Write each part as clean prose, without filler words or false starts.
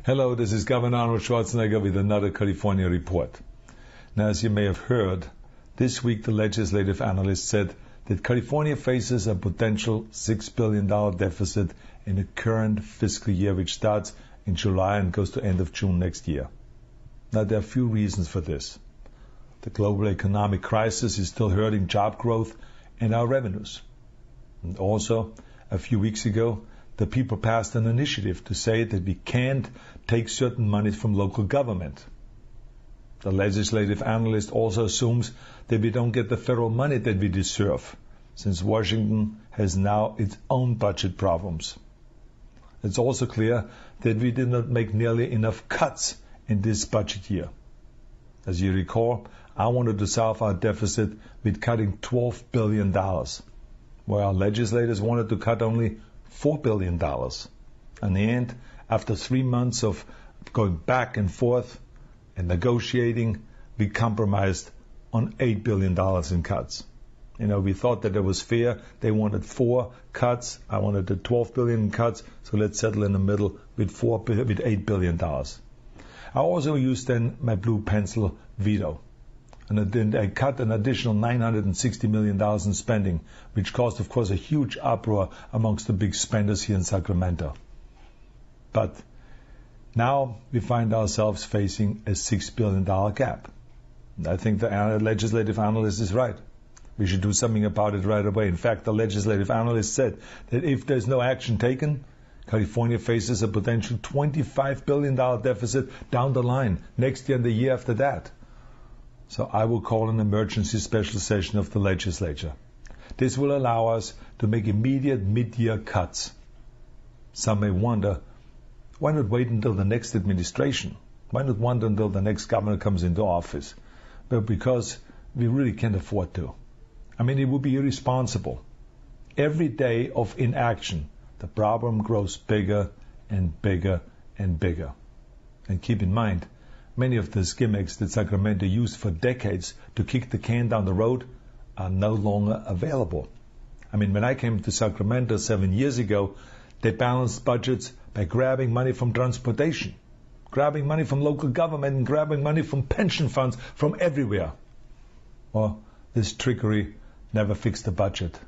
Hello, this is Governor Arnold Schwarzenegger with another California report. Now, as you may have heard, this week the legislative analyst said that California faces a potential $6 billion deficit in the current fiscal year, which starts in July and goes to end of June next year. Now, there are a few reasons for this. The global economic crisis is still hurting job growth and our revenues. And also, a few weeks ago, the people passed an initiative to say that we can't take certain money from local government. The legislative analyst also assumes that we don't get the federal money that we deserve, since Washington has now its own budget problems. It's also clear that we did not make nearly enough cuts in this budget year. As you recall, I wanted to solve our deficit with cutting $12 billion, while our legislators wanted to cut only $4 billion. In the end, after 3 months of going back and forth and negotiating, we compromised on $8 billion in cuts. We thought that it was fair. They wanted 4 cuts. I wanted the $12 billion in cuts. So let's settle in the middle with $8 billion. I also used then my blue pencil veto. And then I cut an additional $960 million in spending, which caused, of course, a huge uproar amongst the big spenders here in Sacramento. But now we find ourselves facing a $6 billion gap. And I think the legislative analyst is right. We should do something about it right away. In fact, the legislative analyst said that if there's no action taken, California faces a potential $25 billion deficit down the line next year and the year after that. So I will call an emergency special session of the legislature. This will allow us to make immediate mid-year cuts. Some may wonder, why not wait until the next administration? Why not wait until the next governor comes into office? But because we really can't afford to. It would be irresponsible. Every day of inaction, the problem grows bigger and bigger and bigger. And keep in mind, many of the gimmicks that Sacramento used for decades to kick the can down the road are no longer available. When I came to Sacramento 7 years ago, they balanced budgets by grabbing money from transportation, grabbing money from local government, and grabbing money from pension funds from everywhere. Well, this trickery never fixed the budget.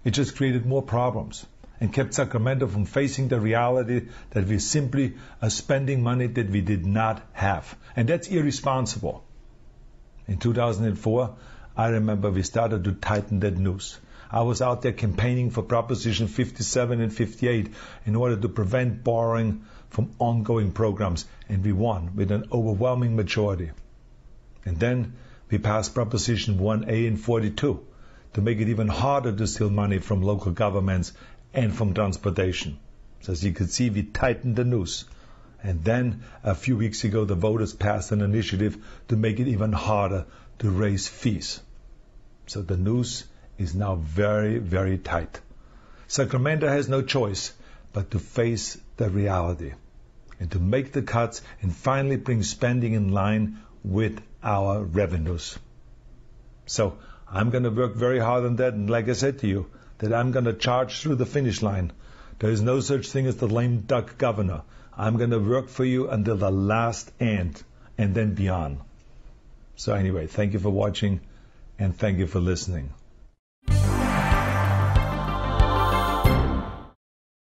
It just created more problems and kept Sacramento from facing the reality that we simply are spending money that we did not have. And that's irresponsible. In 2004, I remember we started to tighten that noose. I was out there campaigning for Proposition 57 and 58 in order to prevent borrowing from ongoing programs, and we won with an overwhelming majority. And then we passed Proposition 1A and 42 to make it even harder to steal money from local governments and from transportation. So as you can see, we tightened the noose. And then a few weeks ago, the voters passed an initiative to make it even harder to raise fees. So the noose is now very, very tight. Sacramento has no choice but to face the reality and to make the cuts and finally bring spending in line with our revenues. So I'm going to work very hard on that, and like I said to you, that I'm going to charge through the finish line. There is no such thing as the lame duck governor. I'm going to work for you until the last end and then beyond. So anyway, thank you for watching and thank you for listening.